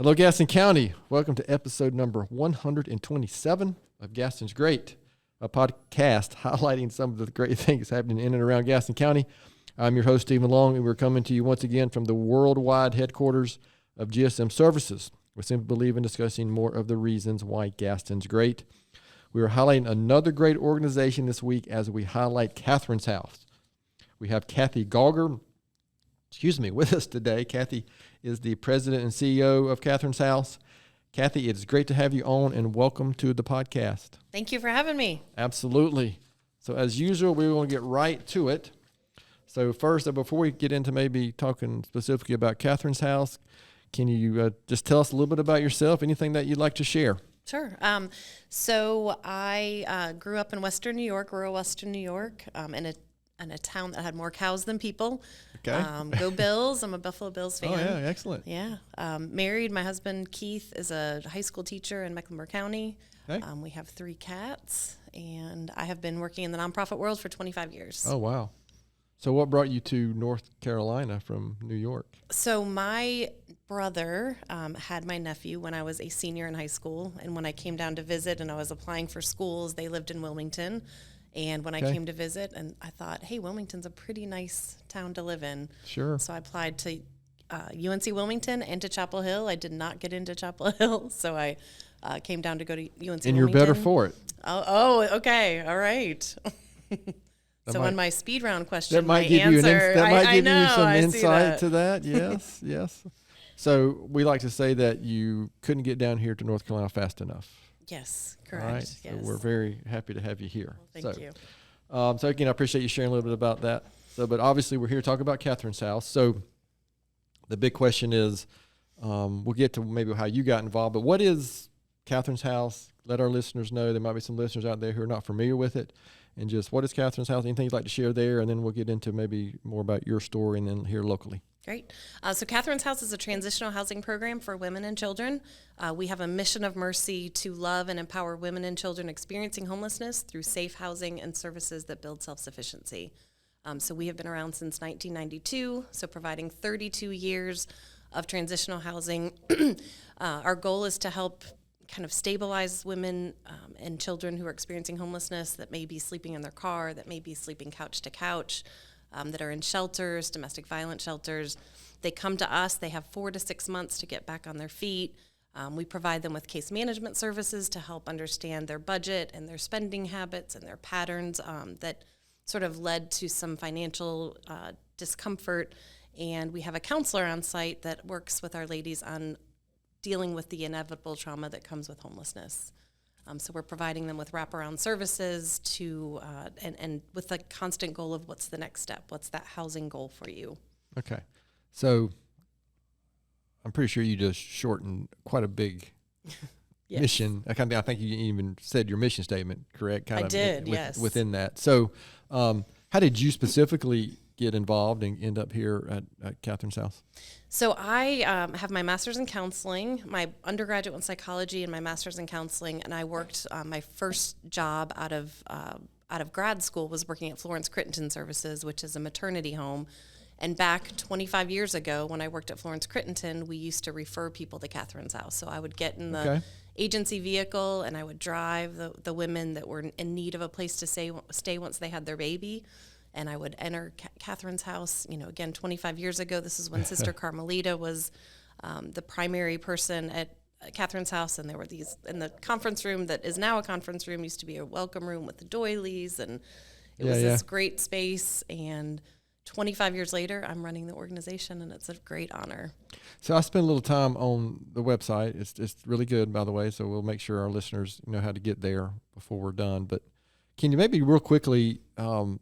Hello, Gaston County. Welcome to episode number 127 of Gaston's Great, a podcast highlighting some of the great things happening in and around Gaston County. I'm your host, Stephen Long, and we're coming to you once again from the worldwide headquarters of GSM Services. We simply believe in discussing more of the reasons why Gaston's great. We are highlighting another great organization this week as we highlight Catherine's House. We have Kathy Gauger, with us today. Kathy is the president and CEO of Catherine's House. Kathy, it's great to have you on, and welcome to the podcast. Thank you for having me. Absolutely. So as usual, we're going to get right to it. So first, before we get into maybe talking specifically about Catherine's House, can you just tell us a little bit about yourself, anything that you'd like to share? Sure. So I grew up in Western New York, rural Western New York, in a town that had more cows than people. Okay. Go Bills. I'm a Buffalo Bills fan. Oh, yeah, excellent. Yeah. Married. My husband, Keith, is a high school teacher in Mecklenburg County. Okay. We have 3 cats, and I have been working in the nonprofit world for 25 years. Oh, wow. So what brought you to North Carolina from New York? So my brother had my nephew when I was a senior in high school, and when I came down to visit and I was applying for schools, they lived in Wilmington. And when I came to visit, and I thought, hey, Wilmington's a pretty nice town to live in. Sure. So I applied to UNC Wilmington and to Chapel Hill. I did not get into Chapel Hill, so I came down to go to UNC Wilmington. And you're better for it. Oh, okay. All right. So on my speed round question, that might give you some insight to that. Yes, yes. So we like to say that you couldn't get down here to North Carolina fast enough. Yes, correct. All right. Yes. So we're very happy to have you here. Well, thank you. So again, I appreciate you sharing a little bit about that. So, but obviously we're here to talk about Catherine's House. So the big question is, we'll get to maybe how you got involved, but what is Catherine's House? Let our listeners know. There might be some listeners out there who are not familiar with it. And just what is Catherine's House? Anything you'd like to share there? And then we'll get into maybe more about your story and then here locally. Great. So Catherine's House is a transitional housing program for women and children. We have a mission of mercy to love and empower women and children experiencing homelessness through safe housing and services that build self-sufficiency. So we have been around since 1992, so providing 32 years of transitional housing. Our goal is to help kind of stabilize women and children who are experiencing homelessness, that may be sleeping in their car, that may be sleeping couch to couch, that are in shelters, domestic violence shelters. They come to us. They have 4 to 6 months to get back on their feet. We provide them with case management services to help understand their budget and their spending habits and their patterns that sort of led to some financial discomfort. And we have a counselor on site that works with our ladies on dealing with the inevitable trauma that comes with homelessness. So we're providing them with wraparound services and with the constant goal of what's the next step? What's that housing goal for you? Okay. So I'm pretty sure you just shortened quite a big Yes. mission. I think you even said your mission statement, correct? I did, yes. Within that. So how did you specifically get involved and end up here at Catherine's House? So I have my master's in counseling, my undergraduate in psychology, and my master's in counseling. And I worked my first job out of grad school was working at Florence Crittenton Services, which is a maternity home. And back 25 years ago, when I worked at Florence Crittenton, we used to refer people to Catherine's House. So I would get in the agency vehicle and I would drive the women that were in need of a place to stay once they had their baby. And I would enter Catherine's House, again, 25 years ago. This is when Sister Carmelita was the primary person at Catherine's House. And there were these, in the conference room that is now a conference room, used to be a welcome room with the doilies. And it was this great space. And 25 years later, I'm running the organization, and it's a great honor. So I spent a little time on the website. It's really good, by the way, so we'll make sure our listeners know how to get there before we're done. But can you maybe real quickly, where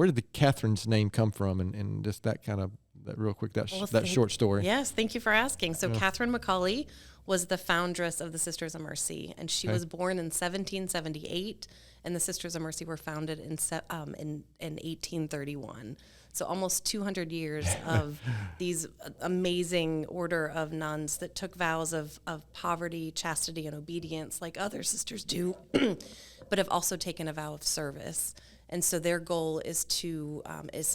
did the Catherine's name come from, and just that kind of, that real quick, that short story? Yes, thank you for asking. So Catherine McCauley was the foundress of the Sisters of Mercy, and she was born in 1778, and the Sisters of Mercy were founded in 1831. So almost 200 years of these amazing order of nuns that took vows of poverty, chastity, and obedience like other sisters do, but have also taken a vow of service. And so their goal is to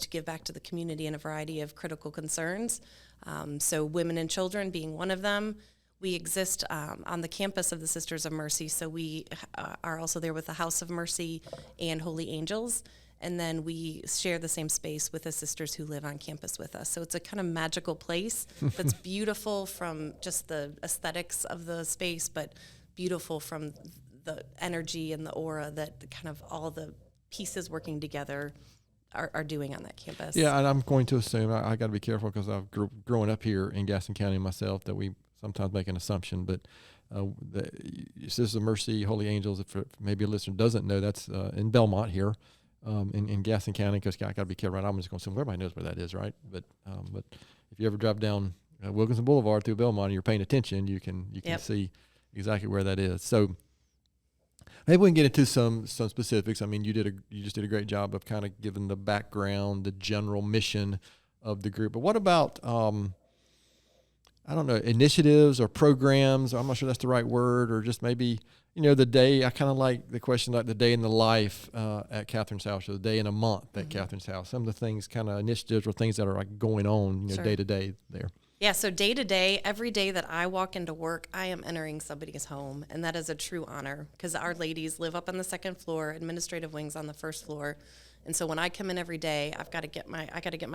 give back to the community in a variety of critical concerns. So women and children being one of them. We exist on the campus of the Sisters of Mercy, so we are also there with the House of Mercy and Holy Angels, and then we share the same space with the sisters who live on campus with us. So it's a kind of magical place that's beautiful from just the aesthetics of the space, but beautiful from the energy and the aura that kind of all the pieces working together are doing on that campus. Yeah, and I'm going to assume, I got to be careful because I've growing up here in Gaston County myself, that we sometimes make an assumption, but the Sisters of Mercy, Holy Angels, if maybe a listener doesn't know, that's in Belmont here, in Gaston County, because I got to be careful. Right? I'm just going to assume everybody knows where that is, right? But if you ever drive down Wilkinson Boulevard through Belmont and you're paying attention, you can see exactly where that is. So maybe we can get into some specifics. I mean, you just did a great job of kind of giving the background, the general mission of the group. But what about I don't know, initiatives or programs? I'm not sure that's the right word, or just maybe, the day. I kind of like the question, like the day in the life at Catherine's house, or the day in a month at Catherine's house. Some of the things, kind of initiatives or things that are like going on, Sure. day to day there. Yeah, so day to day, every day that I walk into work, I am entering somebody's home, and that is a true honor because our ladies live up on the second floor, administrative wings on the first floor. And so when I come in every day, I got to get my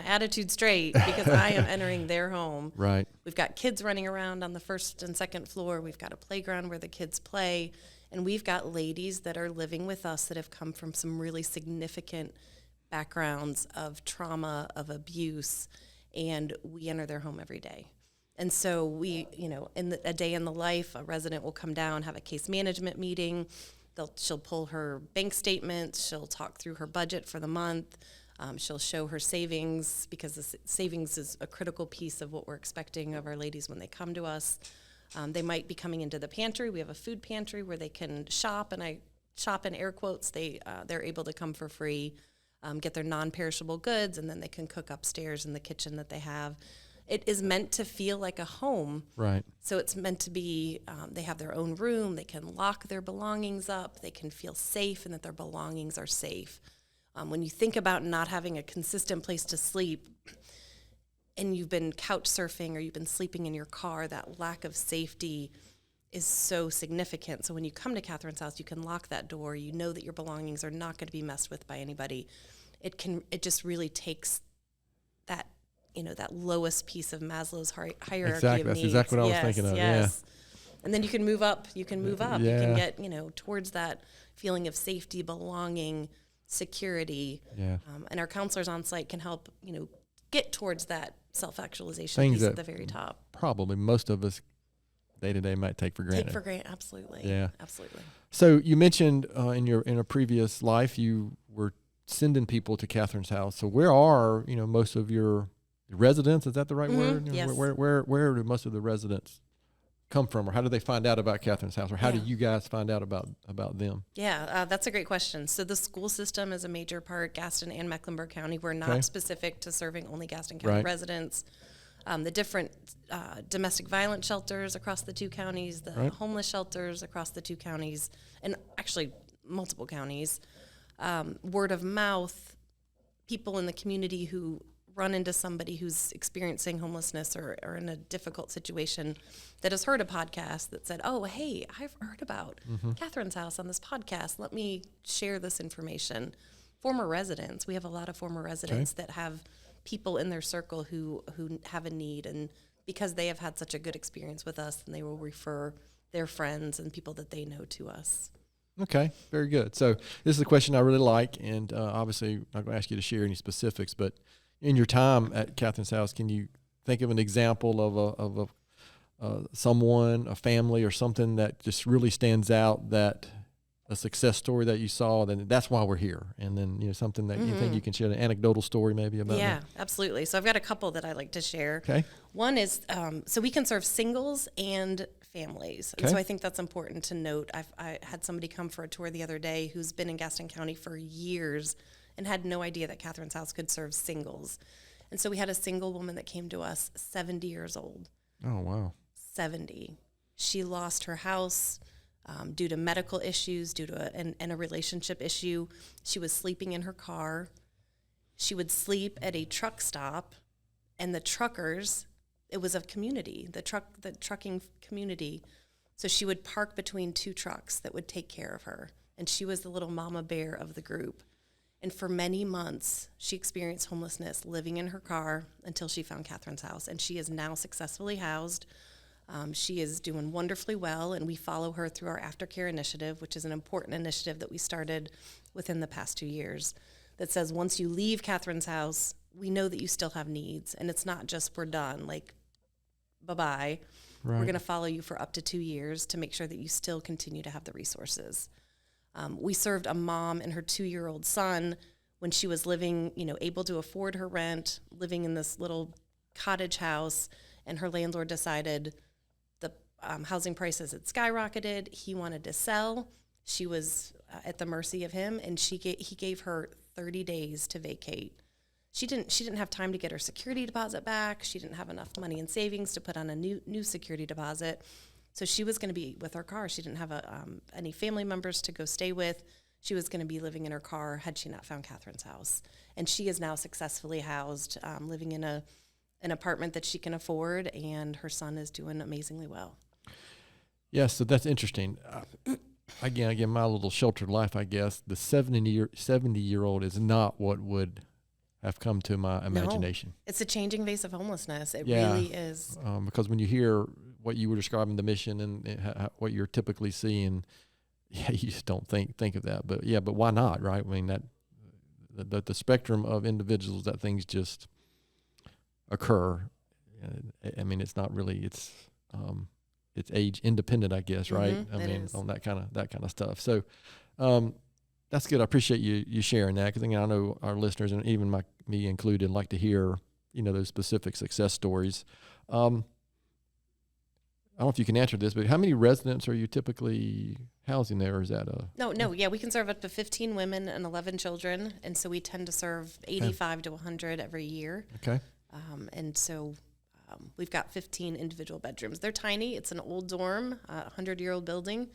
attitude straight because I am entering their home. Right. We've got kids running around on the first and second floor. We've got a playground where the kids play, and we've got ladies that are living with us that have come from some really significant backgrounds of trauma, of abuse, and we enter their home every day. And so we, in a day in the life, a resident will come down, have a case management meeting. She'll pull her bank statements. She'll talk through her budget for the month. She'll show her savings because the savings is a critical piece of what we're expecting of our ladies when they come to us. They might be coming into the pantry. We have a food pantry where they can shop, and I shop in air quotes. They're able to come for free, get their non-perishable goods, and then they can cook upstairs in the kitchen that they have. It is meant to feel like a home. Right. So it's meant to be, they have their own room, they can lock their belongings up, they can feel safe and that their belongings are safe. When you think about not having a consistent place to sleep and you've been couch surfing or you've been sleeping in your car, that lack of safety is so significant. So when you come to Catherine's house, you can lock that door. You know that your belongings are not going to be messed with by anybody. It just really takes that, that lowest piece of Maslow's hierarchy exactly. of That's needs. exactly what I was thinking of. Yes. Yeah. And then you can move up. You can Yeah. You can get, towards that feeling of safety, belonging, security. Yeah. And our counselors on site can help, get towards that self-actualization Things piece that at the very top. Probably most of us day to day might take for granted. Absolutely. Yeah. Absolutely. So you mentioned in a previous life you were sending people to Catherine's house. So where are most of your residents? Is that the right word? Yes. Where do most of the residents come from, or how do they find out about Catherine's house, or how do you guys find out about them? Yeah, that's a great question. So the school system is a major part, Gaston and Mecklenburg County. We're not specific to serving only Gaston County residents. The different domestic violence shelters across the two counties, the homeless shelters across the two counties, and actually multiple counties. Word of mouth, people in the community who run into somebody who's experiencing homelessness or in a difficult situation that has heard a podcast that said, oh, hey, I've heard about Catherine's house on this podcast. Let me share this information. Former residents. We have a lot of former residents that have people in their circle who have a need, and because they have had such a good experience with us, then they will refer their friends and people that they know to us. Okay, very good. So this is a question I really like, and obviously I'm not going to ask you to share any specifics, but in your time at Catherine's house, can you think of an example of someone, a family, or something that just really stands out, that a success story that you saw, then that's why we're here, and then something that you think you can share, an anecdotal story maybe about that? Yeah, absolutely. So I've got a couple that I like to share. Okay. One is, so we can serve singles and families. And so I think that's important to note. I had somebody come for a tour the other day who's been in Gaston County for years and had no idea that Catherine's house could serve singles. And so we had a single woman that came to us, 70 years old. Oh, wow. 70. She lost her house. due to medical issues, due to a relationship issue. She was sleeping in her car. She would sleep at a truck stop, and the truckers, it was a community, the trucking community. So she would park between two trucks that would take care of her. And she was the little mama bear of the group. And for many months, she experienced homelessness living in her car until she found Catherine's house. And she is now successfully housed. She is doing wonderfully well, and we follow her through our aftercare initiative, which is an important initiative that we started within the past 2 years, that says once you leave Catherine's house, we know that you still have needs. And it's not just we're done, like, bye-bye. Right. We're going to follow you for up to 2 years to make sure that you still continue to have the resources. We served a mom and her 2-year-old son when she was living, able to afford her rent, living in this little cottage house, and her landlord decided the housing prices had skyrocketed. He wanted to sell. She was at the mercy of him, and he gave her 30 days to vacate. She didn't have time to get her security deposit back. She didn't have enough money in savings to put on a new security deposit. So she was going to be with her car. She didn't have any family members to go stay with. She was going to be living in her car had she not found Catherine's house. And she is now successfully housed, living in an apartment that she can afford, and her son is doing amazingly well. Yeah, so that's interesting. Again, my little sheltered life, I guess, the 70-year-old is not what would have come to my imagination. No, it's a changing face of homelessness. It really is. Because when you hear what you were describing, the mission and what you're typically seeing, you just don't think of that. But why not, right? I mean, that the spectrum of individuals that things just occur. I mean, it's not really it's age independent, I guess, right? Mm-hmm, I mean, is. on that kind of stuff. So. That's good. I appreciate you sharing that, because I know our listeners, and even me included, like to hear those specific success stories. I don't know if you can answer this, but how many residents are you typically housing there? Or is that No. Yeah, we can serve up to 15 women and 11 children, and so we tend to serve 85 to 100 every year. Okay. And so we've got 15 individual bedrooms. They're tiny. It's an old dorm, a 100-year-old building.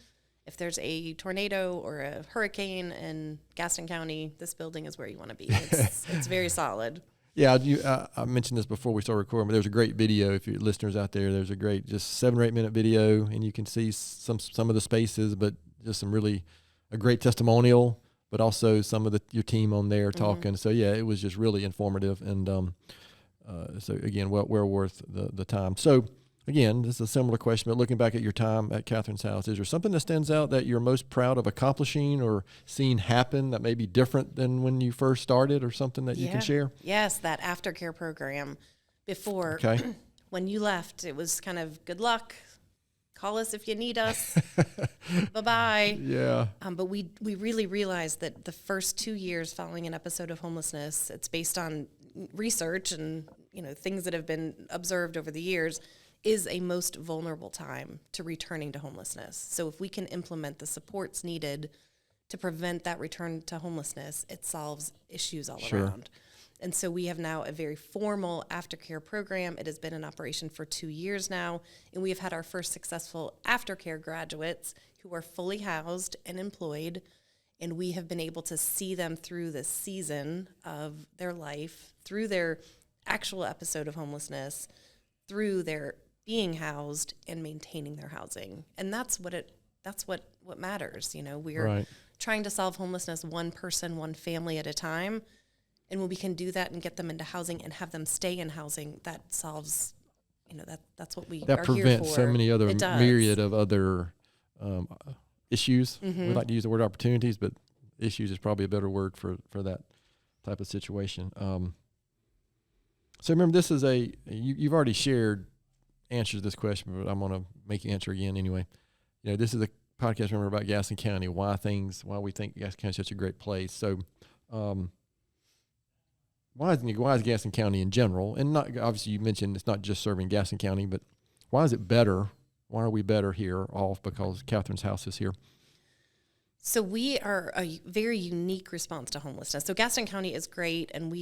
If there's a tornado or a hurricane in Gaston County, this building is where you want to be. It's very solid. Yeah, I mentioned this before we started recording, but there's a great video. If your listeners out there, there's a great just 7 or 8 minute video, and you can see some of the spaces, but just a great testimonial, but also some of your team on there talking. Mm-hmm. So yeah, it was just really informative, and so again, well worth the time. So. Again, this is a similar question, but looking back at your time at Catherine's house, is there something that stands out that you're most proud of accomplishing or seeing happen that may be different than when you first started, or something that you can share? Yes, that aftercare program. Before, okay. When you left, it was kind of good luck. Call us if you need us. Bye-bye. Yeah. But we really realized that the first 2 years following an episode of homelessness, it's based on research and things that have been observed over the years, is a most vulnerable time to returning to homelessness. So if we can implement the supports needed to prevent that return to homelessness, it solves issues all around. And so we have now a very formal aftercare program. It has been in operation for 2 years now, and we have had our first successful aftercare graduates who are fully housed and employed, and we have been able to see them through the season of their life, through their actual episode of homelessness, through their being housed and maintaining their housing. And that's what matters. We're trying to solve homelessness one person, one family at a time. And when we can do that and get them into housing and have them stay in housing, that solves, that's what we are here for. That prevents so many other myriad of other issues. Mm-hmm. We like to use the word opportunities, but issues is probably a better word for that type of situation. So remember, this is you've already shared answers to this question, but I'm going to make you answer again anyway. This is a podcast, remember, about Gaston County, why we think Gaston County is such a great place. So why is Gaston County in general, and not obviously you mentioned it's not just serving Gaston County, but why is it better? Why are we better here off because Catherine's house is here? So we are a very unique response to homelessness. So Gaston County is great, and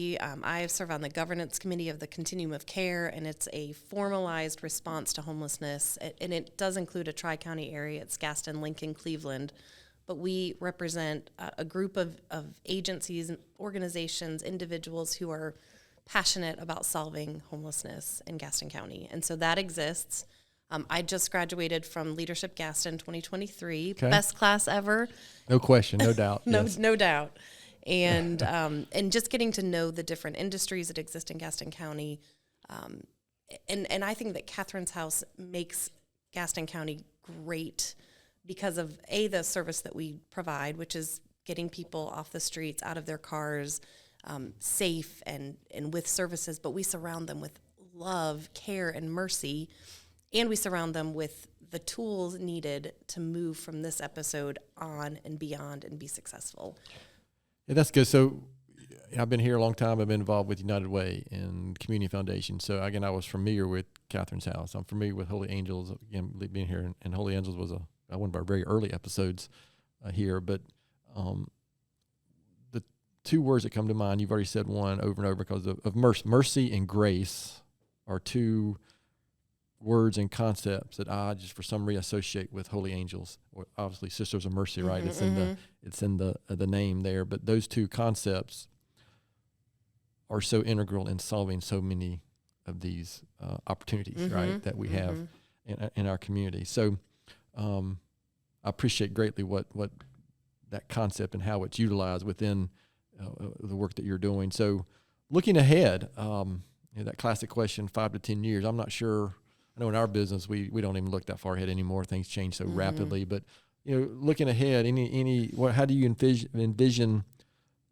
I serve on the governance committee of the Continuum of Care, and it's a formalized response to homelessness, and it does include a tri-county area. It's Gaston, Lincoln, Cleveland, but we represent a group of agencies, and organizations, individuals who are passionate about solving homelessness in Gaston County, and so that exists. I just graduated from Leadership Gaston 2023, Okay. best class ever. No question, no doubt. No, Yes. no doubt. And and just getting to know the different industries that exist in Gaston County, and I think that Catherine's House makes Gaston County great because of the service that we provide, which is getting people off the streets, out of their cars, safe and with services. But we surround them with love, care, and mercy, and we surround them with the tools needed to move from this episode on and beyond and be successful. Yeah, that's good. So I've been here a long time. I've been involved with United Way and Community Foundation. So again, I was familiar with Catherine's House. I'm familiar with Holy Angels. Again, being here, and Holy Angels was one of our very early episodes here. But the two words that come to mind, you've already said one over and over because of mercy and grace are two words and concepts that I just for some reason associate with Holy Angels. Or obviously, Sisters of Mercy, right? It's in the name there. But those two concepts are so integral in solving so many of these opportunities, right, that we have in our community. So I appreciate greatly what that concept and how it's utilized within the work that you're doing. So looking ahead, that classic question, 5 to 10 years, I'm not sure. I know in our business, we don't even look that far ahead anymore. Things change so rapidly. But, looking ahead, how do you envision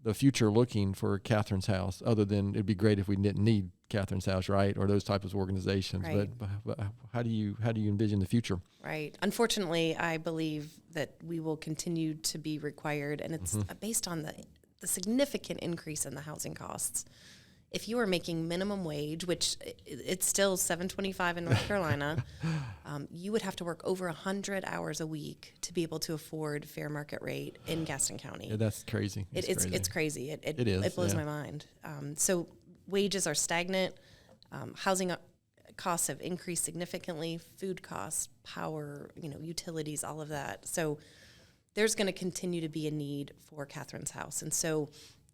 the future looking for Catherine's House, other than it'd be great if we didn't need Catherine's House, right, or those types of organizations. Right. But how do you envision the future? Right. Unfortunately, I believe that we will continue to be required, and it's based on the significant increase in the housing costs. If you are making minimum wage, which it's still $7.25 in North Carolina, you would have to work over 100 hours a week to be able to afford fair market rate in Gaston County. Yeah, that's crazy. It's crazy. It is. It blows my mind. So wages are stagnant. Housing costs have increased significantly. Food costs, power, utilities, all of that. So there's going to continue to be a need for Catherine's House, and so.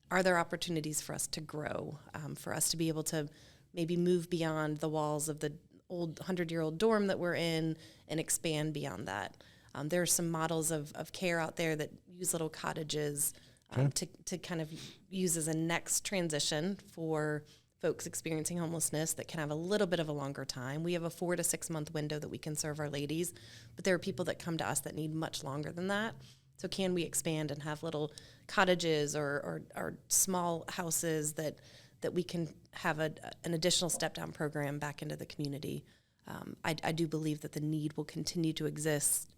Are there opportunities for us to grow, for us to be able to maybe move beyond the walls of the old 100-year-old dorm that we're in and expand beyond that? There are some models of care out there that use little cottages to kind of use as a next transition for folks experiencing homelessness that can have a little bit of a longer time. We have a 4 to 6 month window that we can serve our ladies, but there are people that come to us that need much longer than that. So can we expand and have little cottages or small houses that we can have an additional step-down program back into the community? I do believe that the need will continue to exist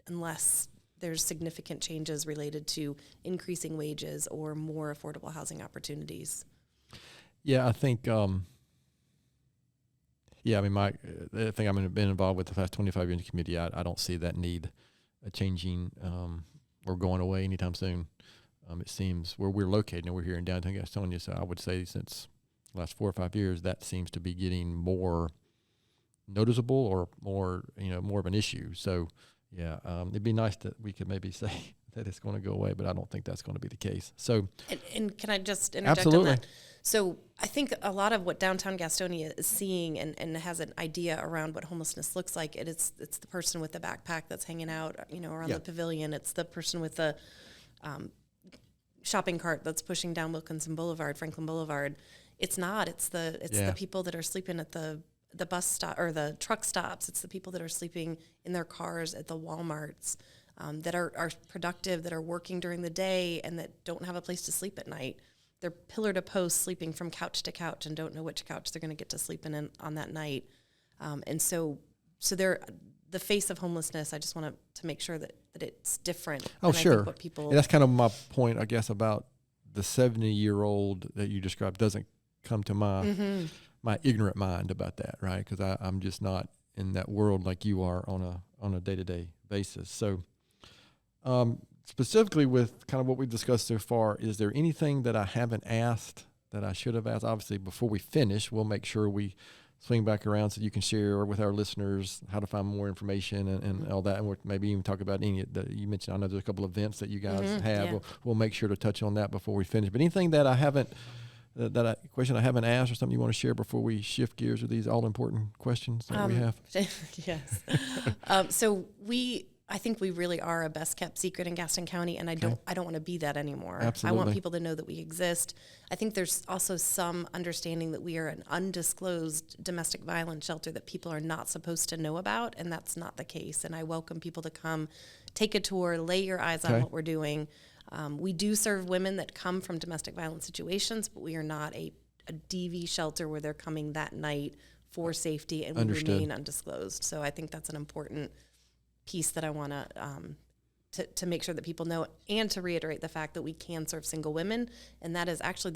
unless there's significant changes related to increasing wages or more affordable housing opportunities. Yeah, I think, the thing I've been involved with the past 25 years in the community, I don't see that need changing or going away anytime soon. It seems where we're located, and we're here in downtown Gastonia, so I would say since the last 4 or 5 years, that seems to be getting more noticeable or more of an issue. So, yeah, it'd be nice that we could maybe say that it's going to go away, but I don't think that's going to be the case. So, and can I just interject absolutely. on that? So I think a lot of what downtown Gastonia is seeing and has an idea around what homelessness looks like, it's the person with the backpack that's hanging out, around the pavilion. It's the person with the shopping cart that's pushing down Wilkinson Boulevard, Franklin Boulevard. It's not. It's the people that are sleeping at the bus stop or the truck stops. It's the people that are sleeping in their cars at the Walmarts, that are productive, that are working during the day, and that don't have a place to sleep at night. They're pillar to post, sleeping from couch to couch, and don't know which couch they're going to get to sleep in on that night. And so they're the face of homelessness. I just want to make sure that it's different. Oh, sure. I think what people, and that's kind of my point, I guess, about the 70-year-old that you described doesn't come to my ignorant mind about that, right? Because I'm just not in that world like you are on a day-to-day basis. So specifically with kind of what we've discussed so far, is there anything that I haven't asked that I should have asked? Obviously, before we finish, we'll make sure we swing back around so you can share with our listeners how to find more information and all that. And we'll maybe even talk about any that you mentioned. I know there's a couple of events that you guys have. Yeah. We'll make sure to touch on that before we finish. But anything that I haven't, question I haven't asked, or something you want to share before we shift gears with these all important questions that we have? Yes. I think we really are a best kept secret in Gaston County, and I don't want to be that anymore. Absolutely. I want people to know that we exist. I think there's also some understanding that we are an undisclosed domestic violence shelter that people are not supposed to know about, and that's not the case. And I welcome people to come, take a tour, lay your eyes on what we're doing. We do serve women that come from domestic violence situations, but we are not a DV shelter where they're coming that night for safety, and we remain undisclosed. So I think that's an important piece that I want to make sure that people know, and to reiterate the fact that we can serve single women, and that is actually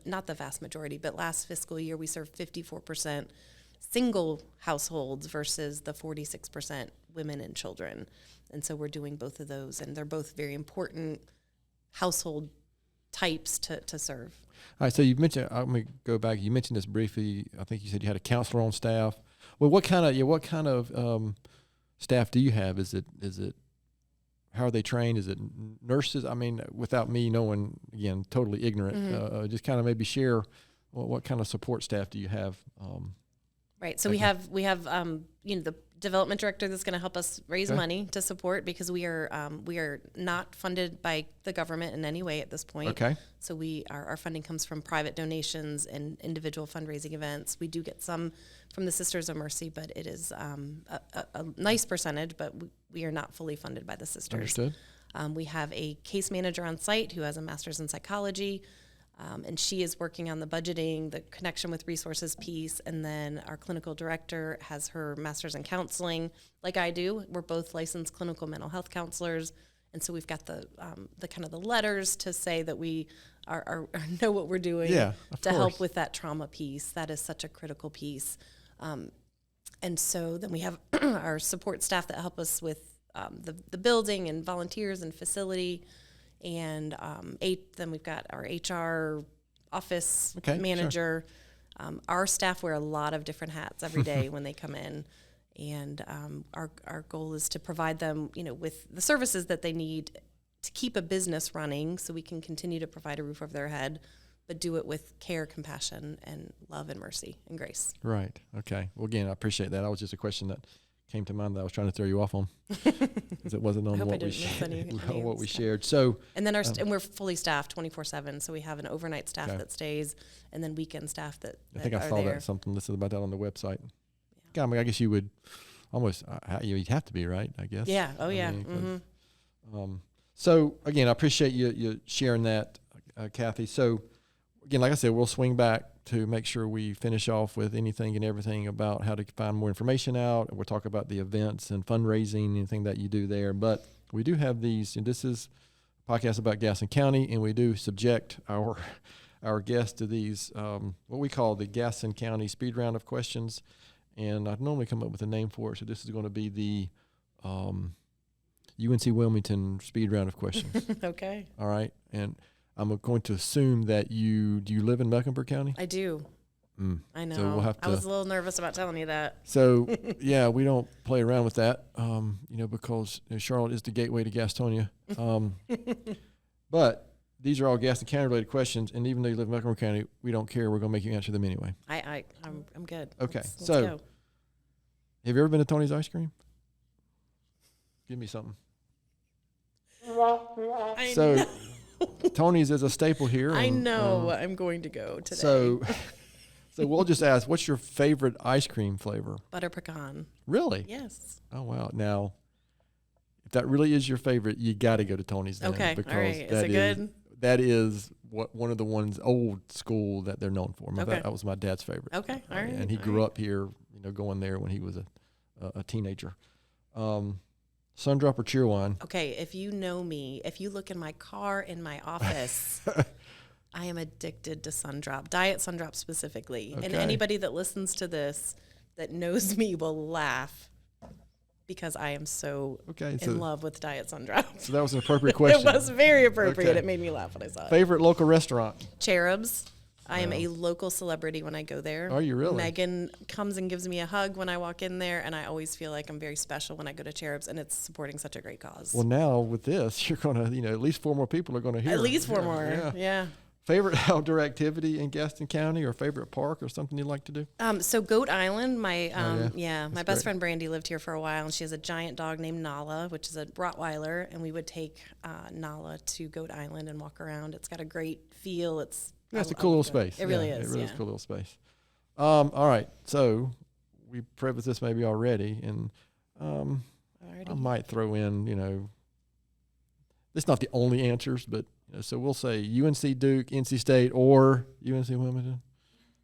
not the vast majority, but last fiscal year we served 54% single households versus the 46% women and children. And so we're doing both of those, and they're both very important household types to serve. All right, so you mentioned, I'm going to go back, you mentioned this briefly. I think you said you had a counselor on staff. Well, what kind of staff do you have? Is it how are they trained? Is it nurses? I mean, without me knowing, again, totally ignorant, just kind of maybe share what kind of support staff do you have? Right. So we have the development director that's going to help us raise money to support, because we are not funded by the government in any way at this point. Okay. So our funding comes from private donations and individual fundraising events. We do get some from the Sisters of Mercy, but it is a nice percentage, but we are not fully funded by the Sisters. Understood. We have a case manager on site who has a master's in psychology, and she is working on the budgeting, the connection with resources piece, and then our clinical director has her master's in counseling, like I do. We're both licensed clinical mental health counselors, and so we've got the kind of the letters to say that we are know what we're doing to help with that trauma piece. That is such a critical piece. And so then we have our support staff that help us with the building and volunteers and facility. And then we've got our HR office manager. Sure. Our staff wear a lot of different hats every day when they come in. And our goal is to provide them, with the services that they need to keep a business running, so we can continue to provide a roof over their head, but do it with care, compassion, and love and mercy and grace. Right. Okay. Well, again, I appreciate that. That was just a question that came to mind that I was trying to throw you off on, because it wasn't on what we shared. So, and then and we're fully staffed 24/7. So we have an overnight staff that stays, and then weekend staff that I think I saw that something listed about that on the website. Yeah. I mean, I guess you would almost you'd have to be, right? I guess. Yeah. Oh, yeah. Mm-hmm. So again, I appreciate you sharing that, Kathy. So again, like I said, we'll swing back to make sure we finish off with anything and everything about how to find more information out. And we'll talk about the events and fundraising, anything that you do there. But we do have these, and this is a podcast about Gaston County, and we do subject our guests to these, what we call the Gaston County speed round of questions. And I'd normally come up with a name for it. So this is going to be the UNC Wilmington speed round of questions. Okay. All right. And I'm going to assume that do you live in Mecklenburg County? I do. I know. So we'll have to, I was a little nervous about telling you that. So yeah, we don't play around with that, because Charlotte is the gateway to Gastonia. But these are all Gaston County related questions, and even though you live in Mecklenburg County, we don't care. We're going to make you answer them anyway. I'm good. Okay. Let's so, go. Have you ever been to Tony's Ice Cream? Give me something. I know. Tony's is a staple here. I know. I'm going to go today. So we'll just ask, what's your favorite ice cream flavor? Butter pecan. Really? Yes. Oh, wow. Now, if that really is your favorite, you got to go to Tony's then. Okay. Because all right. Is it good? That is one of the ones old school that they're known for. That was my dad's favorite. Okay. All right. And he grew up here, going there when he was a teenager. Sundrop or Cheerwine? Okay, if you know me, if you look in my car in my office, I am addicted to Sundrop, Diet Sundrop specifically. Okay. And anybody that listens to this that knows me will laugh. because I am so Okay, in love with Diet Sundrop. So that was an appropriate question. It was very appropriate. Okay. It made me laugh when I saw it. Favorite local restaurant? Cherubs. I am a local celebrity when I go there. Are you really? Megan comes and gives me a hug when I walk in there, and I always feel like I'm very special when I go to Cherubs, and it's supporting such a great cause. Well, now with this, you're going to, at least 4 more people are going to hear. At least 4 more. Yeah. Favorite outdoor activity in Gaston County, or favorite park, or something you like to do? So Goat Island, my That's best friend Brandy lived here for a while, and she has a giant dog named Nala, which is a Rottweiler, and we would take Nala to Goat Island and walk around. It's got a great feel. It's a cool little space. It really is. It really is a cool little space. All right, so we prefaced this maybe already, and I might throw in, it's not the only answers, but so we'll say UNC Duke, NC State, or UNC Wilmington.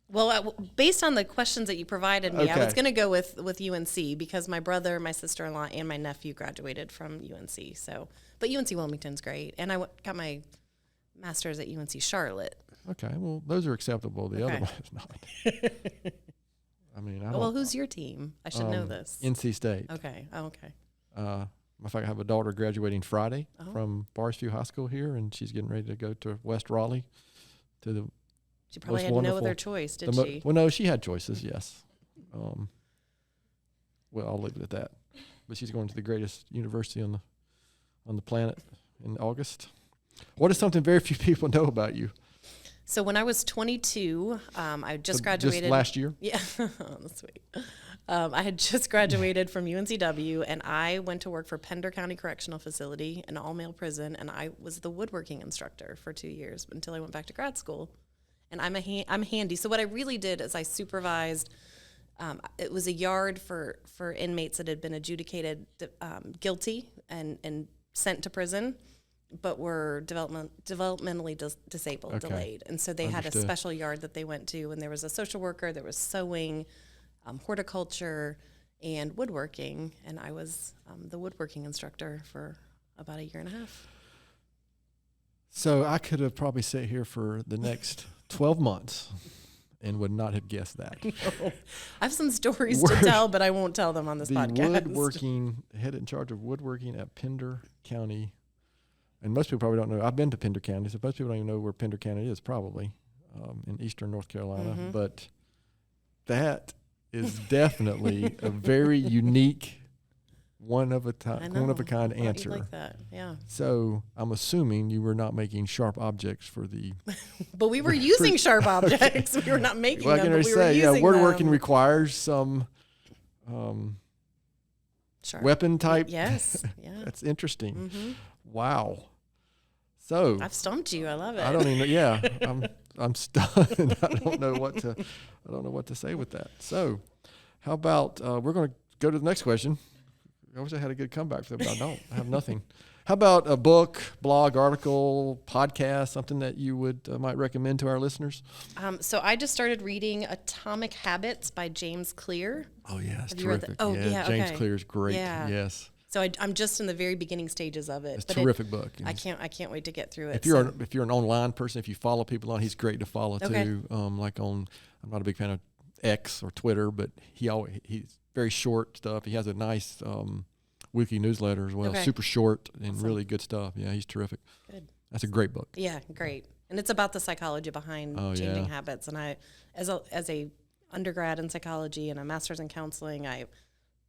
Well, based on the questions that you provided me, I was Okay. going to go with UNC because my brother, my sister-in-law, and my nephew graduated from UNC. So, but UNC Wilmington's great, and I got my master's at UNC Charlotte. Okay, well, those are acceptable. The other Okay. one is not. I mean, I don't. Well, who's your team? I should know this. NC State. Okay. Oh, okay. In fact, I have a daughter graduating Friday Oh. from Forest View High School here, and she's getting ready to go to West Raleigh to the She probably most had no wonderful- other choice, did the she? well, no, she had choices, yes. Well, I'll leave it at that. But she's going to the greatest university on the planet in August. What is something very few people know about you? So when I was 22, I just So graduated. Just last year? Yeah, that's sweet. I had just graduated from UNCW, and I went to work for Pender County Correctional Facility, an all-male prison, and I was the woodworking instructor for 2 years until I went back to grad school. And I'm handy. So what I really did is I supervised. It was a yard for inmates that had been adjudicated guilty and sent to prison, but were developmentally disabled, delayed. And so they had a special yard that they went to, and there was a social worker, there was sewing, horticulture, and woodworking, and I was the woodworking instructor for about 1.5 years. So I could have probably sat here for the next 12 months and would not have guessed that. I have some stories to tell, but I won't tell them on this podcast. Woodworking, head in charge of woodworking at Pender County. And most people probably don't know. I've been to Pender County, so most people don't even know where Pender County is, probably, in eastern North Carolina. Mm-hmm. But that is definitely a very unique, one of a kind answer. Like that, yeah. So I'm assuming you were not making sharp objects for the. But we were using sharp objects. We were not making Well, I them, can but we say, were using woodworking them. requires some Sharp. weapon type. Yes, yeah. That's interesting. Mm-hmm. Wow. So I've stumped you. I love it. I don't even know. Yeah, I'm stunned. I don't know what to say with that. So, how about we're going to go to the next question. I wish I had a good comeback for that, but I don't. I have nothing. How about a book, blog, article, podcast, something that you would might recommend to our listeners? So I just started reading Atomic Habits by James Clear. Oh yeah, it's Have you read terrific. that? Oh, yeah, James okay. Clear is great. Yeah. Yes, So I'm just in the very beginning stages of it. it's a but terrific book. I can't wait to get through it. If you're an online person, if you follow people on, he's great to follow Okay. too. Like I'm not a big fan of X or Twitter, but he's very short stuff. He has a nice weekly newsletter as well, Okay. super short and Awesome. really good stuff. Yeah, he's terrific. Good. That's a great book. Yeah, great. And it's about the psychology behind changing yeah. habits. And I, as a undergrad in psychology and a master's in counseling, I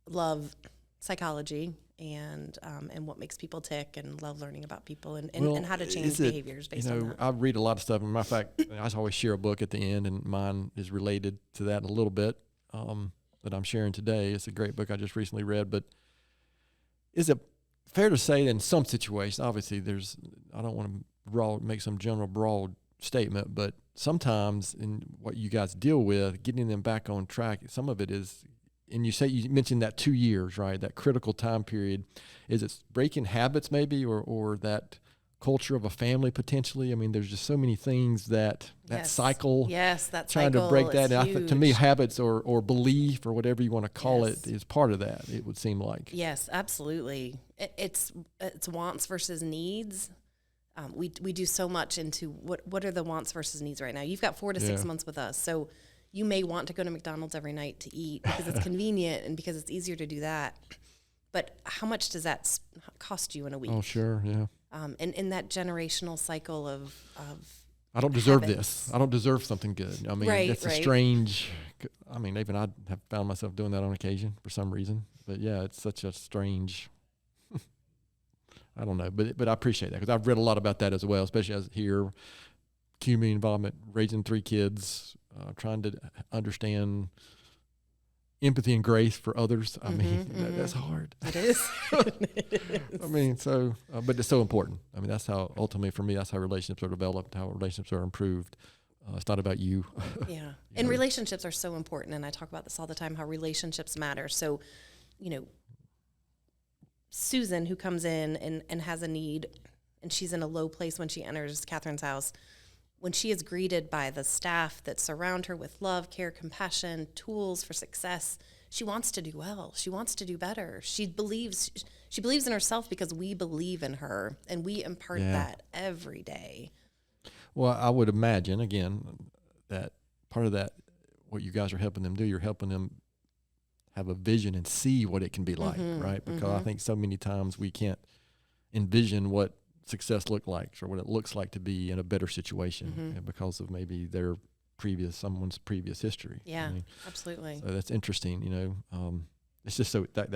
love psychology and what makes people tick, and love learning about people and how to change behaviors based on that. I read a lot of stuff. As a matter of fact, I always share a book at the end, and mine is related to that a little bit that I'm sharing today. It's a great book I just recently read. But is it fair to say that in some situations, obviously I don't want to make some general broad statement, but sometimes in what you guys deal with, getting them back on track, some of it is, and you mentioned that 2 years, right? That critical time period. Is it breaking habits maybe, or that culture of a family potentially? I mean, there's just so many things that Yes. cycle. Yes, that Trying cycle to break that. is And huge. to me, habits or belief or whatever you want to call Yes. it is part of that. It would seem like. Yes, absolutely. It's wants versus needs. We do so much into what are the wants versus needs right now. You've got 4 to 6 Yeah. months with us, so you may want to go to McDonald's every night to eat because it's convenient and because it's easier to do that. but how much does that cost you in a week? Oh, sure, yeah. And in that generational cycle of I don't deserve habits. this. I don't deserve something good. I mean, it's a strange. I mean, even I have found myself doing that on occasion for some reason. But yeah, it's such a strange. I don't know, but I appreciate that because I've read a lot about that as well, especially as here, community involvement, raising 3 kids, trying to understand empathy and grace for others. I mean, that's hard. It is. I mean, but it's so important. I mean, that's how, ultimately for me, that's how relationships are developed, how relationships are improved. It's not about you. Yeah. And relationships are so important. And I talk about this all the time, how relationships matter. So, Susan, who comes in and has a need, and she's in a low place when she enters Catherine's house, when she is greeted by the staff that surround her with love, care, compassion, tools for success, she wants to do well. She wants to do better. She believes in herself because we believe in her, and we impart that every day. Well, I would imagine, again, that part of that, what you guys are helping them do, you're helping them have a vision and see what it can be like, right? Because I think so many times we can't envision what success looks like or what it looks like to be in a better situation because of maybe someone's previous history. Yeah, I mean, absolutely. So that's interesting, it's just so that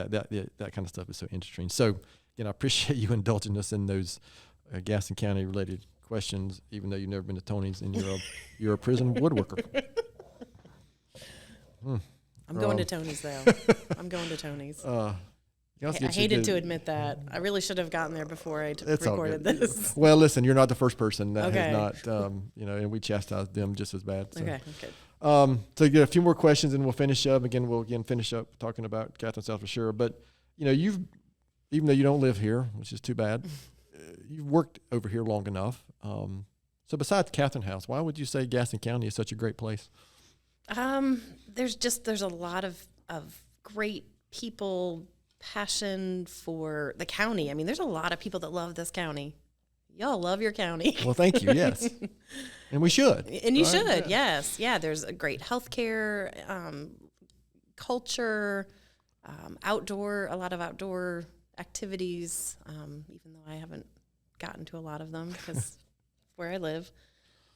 kind of stuff is so interesting. So, I appreciate you indulging us in those Gaston County related questions, even though you've never been to Tony's and you're a prison woodworker. I'm going to Tony's, though. I'm going to Tony's. I hated to admit that. I really should have gotten there before I recorded this. Well, listen, you're not the first person that has not, and we chastised them just as bad. So. Okay. So you get a few more questions and we'll finish up. We'll finish up talking about Catherine's house for sure. But, even though you don't live here, which is too bad, you've worked over here long enough. So besides Catherine's house, why would you say Gaston County is such a great place? There's a lot of great people, passion for the county. I mean, there's a lot of people that love this county. Y'all love your county. Well, thank you. Yes. And we should. And you should. Yes. Yeah. There's a great healthcare, culture, a lot of outdoor activities, even though I haven't gotten to a lot of them because where I live.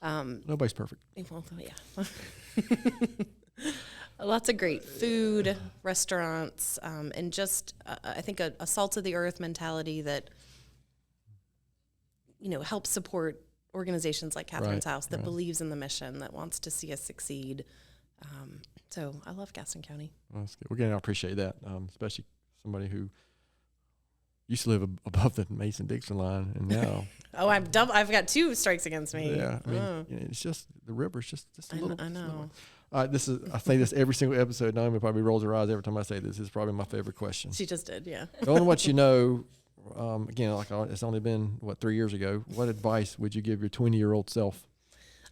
Nobody's perfect. Well, yeah. Lots of great food, restaurants, and just, I think, a salt of the earth mentality that, helps support organizations like Catherine's House that believes in the mission, that wants to see us succeed. So I love Gaston County. Well, that's good. I appreciate that, especially somebody who used to live above the Mason-Dixon line, and now I've got 2 strikes against me. Yeah, I mean, it's just the river's just a little. I know. I say this every single episode. Naomi probably rolls her eyes every time I say this. It's probably my favorite question. She just did, yeah. Knowing what you know, again, it's only been 3 years ago. What advice would you give your 20-year-old self?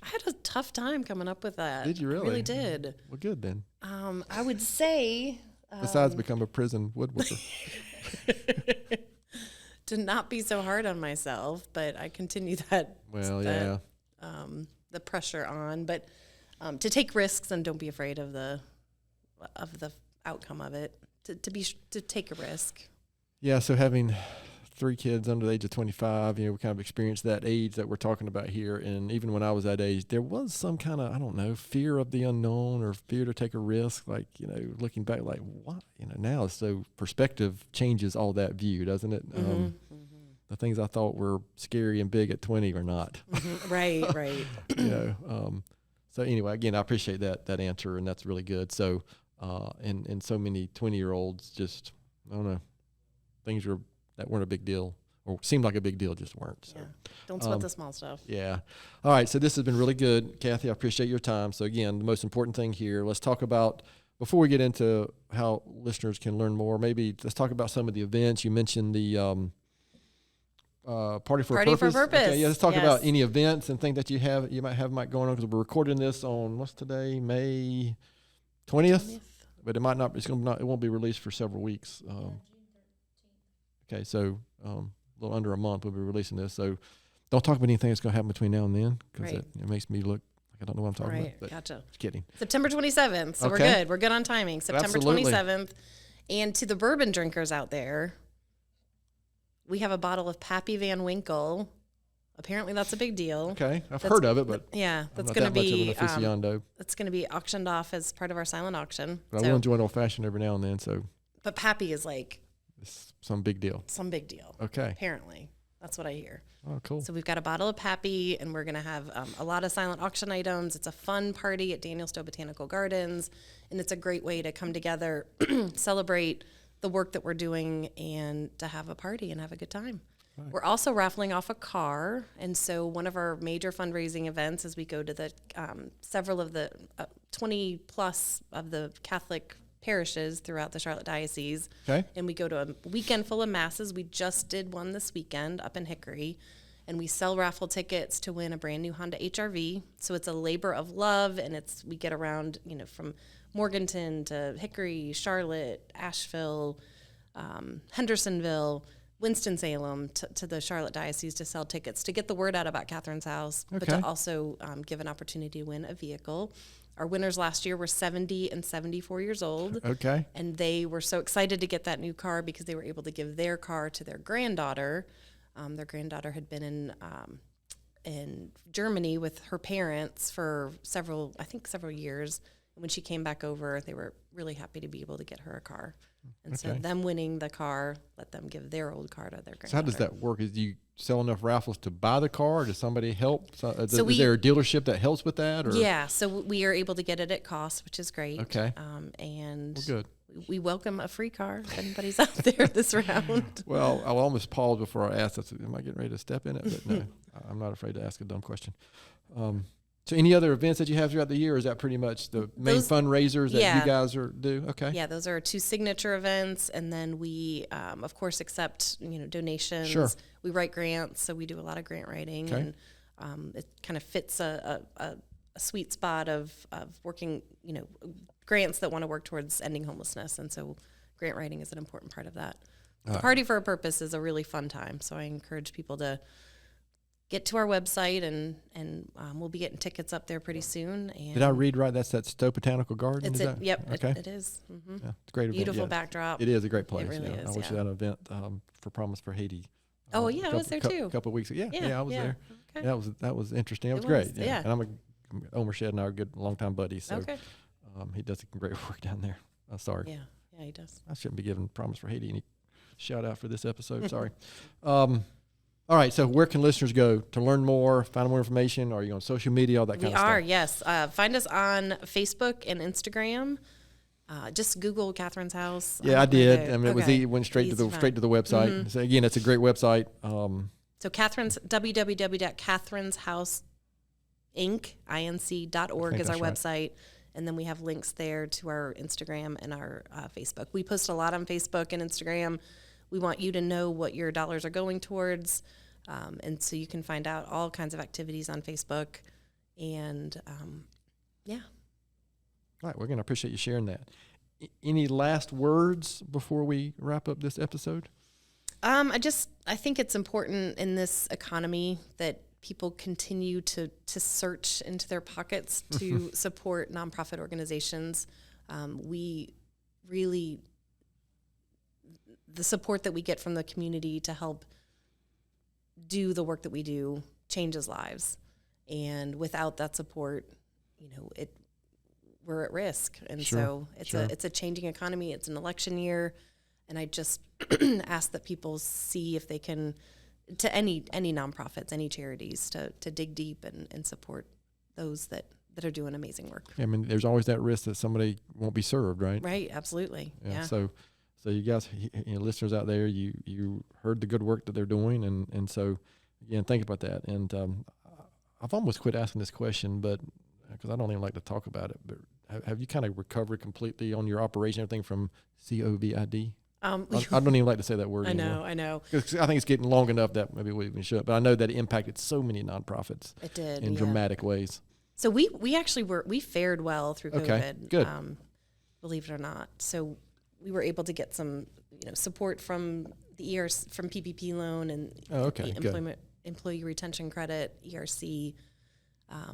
I had a tough time coming up with that. Did you really? I really did. Well, good then. I would say. Besides become a prison woodworker. To not be so hard on myself, but I continue that. Well, yeah. The pressure on, but to take risks and don't be afraid of the outcome of it. To take a risk. Yeah. So having 3 kids under the age of 25, we kind of experienced that age that we're talking about here. And even when I was that age, there was some kind of, I don't know, fear of the unknown or fear to take a risk. Like, looking back, like, what? Now, so perspective changes all that view, doesn't it? The things I thought were scary and big at 20 are not. Right. So anyway, again, I appreciate that answer, and that's really good. So, and so many 20-year-olds just, I don't know, things that weren't a big deal or seemed like a big deal just weren't. So. Yeah. Don't sweat the small stuff. Yeah. All right. So this has been really good. Kathy, I appreciate your time. So again, the most important thing here, let's talk about, before we get into how listeners can learn more, maybe let's talk about some of the events. You mentioned the Party for a Purpose. Okay, yeah, let's talk about any events and things that you might have going on, because we're recording this on, what's today, May 20th? But it won't be released for several weeks. Okay, so a little under a month we'll be releasing this. So don't talk about anything that's going to happen between now and then, because it makes me look like I don't know what I'm talking about. But gotcha. Just kidding. September 27th. So we're good. We're good on timing. September 27th. And to the bourbon drinkers out there, we have a bottle of Pappy Van Winkle. Apparently, that's a big deal. Okay, I've heard of it, but yeah, I'm that's not going to that be much of an aficionado. that's going to be auctioned off as part of our silent auction. But I will enjoy an old fashioned every now and then. So, but Pappy is like it's some big deal. Some big deal. Okay, apparently, that's what I hear. Oh, cool. So we've got a bottle of Pappy, and we're going to have a lot of silent auction items. It's a fun party at Daniel Stowe Botanical Gardens, and it's a great way to come together, celebrate the work that we're doing, and to have a party and have a good time. Right. We're also raffling off a car, and so one of our major fundraising events is we go to the several of the 20 plus of the Catholic parishes throughout the Charlotte Diocese, and we go to a weekend full of masses. We just did one this weekend up in Hickory, and we sell raffle tickets to win a brand new Honda HR-V. So it's a labor of love, and we get around, from Morganton to Hickory, Charlotte, Asheville, Hendersonville, Winston-Salem to the Charlotte Diocese to sell tickets to get the word out about Catherine's House, but to also give an opportunity to win a vehicle. Our winners last year were 70 and 74 years old. Okay. And they were so excited to get that new car because they were able to give their car to their granddaughter. Their granddaughter had been in Germany with her parents for several years. And when she came back over, they were really happy to be able to get her a car. And so them winning the car, let them give their old car to their granddaughter. So how does that work? Do you sell enough raffles to buy the car, or does somebody help? Is there a dealership that helps with that? Or? Yeah, so we are able to get it at cost, which is great. Okay. And good. We welcome a free car if anybody's out there this round. Well, I'll almost pause before I ask. Am I getting ready to step in it? But no, I'm not afraid to ask a dumb question. So any other events that you have throughout the year, or is that pretty much the main fundraisers that you guys do? Okay. Yeah, those are our two signature events. And then we, of course, accept, donations. Sure. We write grants, so we do a lot of grant writing. Okay. And it kind of fits a sweet spot of working, grants that want to work towards ending homelessness. And so grant writing is an important part of that. The Party for a Purpose is a really fun time. So I encourage people to get to our website, and we'll be getting tickets up there pretty soon. And did I read right? That's that Stowe Botanical Garden? Yep, okay. It is. Mm-hmm. Yeah, it's a great event. Beautiful backdrop. It is a great place. It really is, I was at an event for Promise for Haiti. I was there too. A couple of weeks ago. Yeah, I was there. Okay. Yeah, that was interesting. It was great. Yeah. And Omer Shedd and I are good longtime buddies. So he does a great work down there. Sorry. Yeah, he does. I shouldn't be giving Promise for Haiti any shout out for this episode. Sorry. All right, so where can listeners go to learn more, find more information? Are you on social media, all that kind of stuff? We are, yes. Find us on Facebook and Instagram. Just Google Catherine's House. Yeah, I did. I mean, it went straight to the website. Mm-hmm. So again, it's a great website. So www.catherineshouseinc.org is our website. Right. And then we have links there to our Instagram and our Facebook. We post a lot on Facebook and Instagram. We want you to know what your dollars are going towards. And so you can find out all kinds of activities on Facebook. And All right, we're going to appreciate you sharing that. Any last words before we wrap up this episode? I think it's important in this economy that people continue to search into their pockets to support nonprofit organizations. We really, the support that we get from the community to help do the work that we do changes lives. And without that support, we're at risk. And so it's a changing economy. It's an election year. And I just ask that people see if they can, to any nonprofits, any charities, to dig deep and support those that are doing amazing work. I mean, there's always that risk that somebody won't be served, right? Right, absolutely. Yeah. So you guys, listeners out there, you heard the good work that they're doing, and so again, think about that. And I've almost quit asking this question, but because I don't even like to talk about it. But have you kind of recovered completely on your operation, everything from COVID? I don't even like to say that word anymore. I know. Because I think it's getting long enough that maybe we even should. But I know that it impacted so many nonprofits. It did in dramatic ways. So we actually fared well through COVID. Okay, good. Believe it or not. So we were able to get some support from the from PPP loan and employee retention credit, ERC.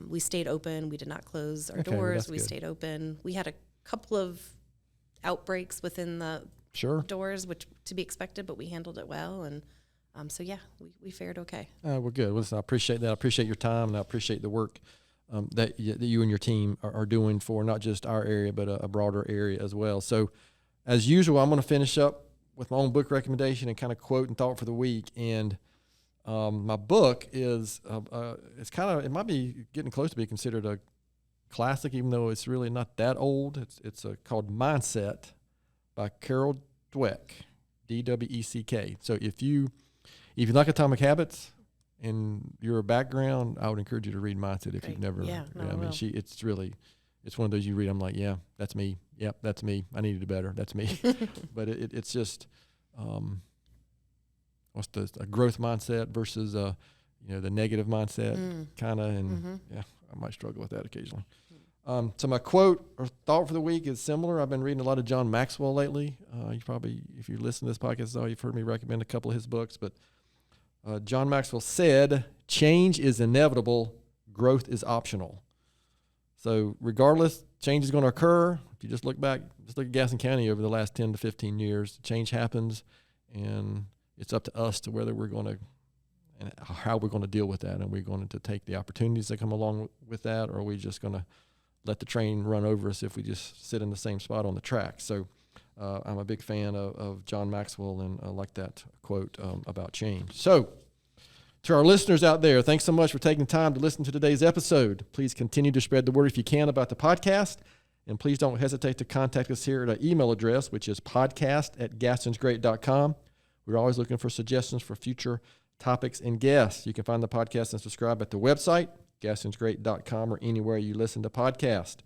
We stayed open. We did not close our doors. We stayed open. We had a couple of outbreaks within the Sure. doors, which to be expected, but we handled it well. And so, yeah, we fared okay. Well, good. Listen, I appreciate that. I appreciate your time, and I appreciate the work that you and your team are doing for not just our area, but a broader area as well. So, as usual, I'm going to finish up with my own book recommendation and kind of quote and thought for the week. And my book is it might be getting close to being considered a classic, even though it's really not that old. It's called Mindset by Carol Dweck, Dweck. So if you like Atomic Habits and your background, I would encourage you to read Mindset if you've never. Yeah, no, I mean, it's one of those you read. I'm like, yeah, that's me. Yep, that's me. I need to do better. That's me. But it's just, a growth mindset versus the negative mindset kind of, and yeah, I might struggle with that occasionally. So my quote or thought for the week is similar. I've been reading a lot of John Maxwell lately. You probably, if you listen to this podcast, you've heard me recommend a couple of his books. But John Maxwell said, "Change is inevitable. Growth is optional." So regardless, change is going to occur. If you just look at Gaston County over the last 10 to 15 years, change happens, and it's up to us to whether we're going to and how we're going to deal with that. And we're going to take the opportunities that come along with that, or are we just going to let the train run over us if we just sit in the same spot on the track? So I'm a big fan of John Maxwell, and I like that quote about change. So to our listeners out there, thanks so much for taking time to listen to today's episode. Please continue to spread the word if you can about the podcast. And please don't hesitate to contact us here at our email address, which is podcast@gastonsgreat.com. We're always looking for suggestions for future topics and guests. You can find the podcast and subscribe at the website, gastonsgreat.com, or anywhere you listen to podcasts.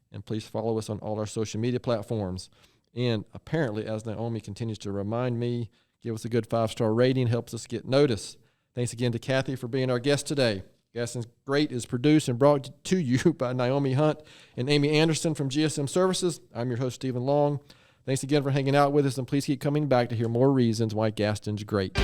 And please follow us on all our social media platforms. And apparently, as Naomi continues to remind me, give us a good 5-star rating, helps us get noticed. Thanks again to Kathy for being our guest today. Gaston's Great is produced and brought to you by Naomi Hunt and Amy Anderson from GSM Services. I'm your host, Stephen Long. Thanks again for hanging out with us, and please keep coming back to hear more reasons why Gaston's great.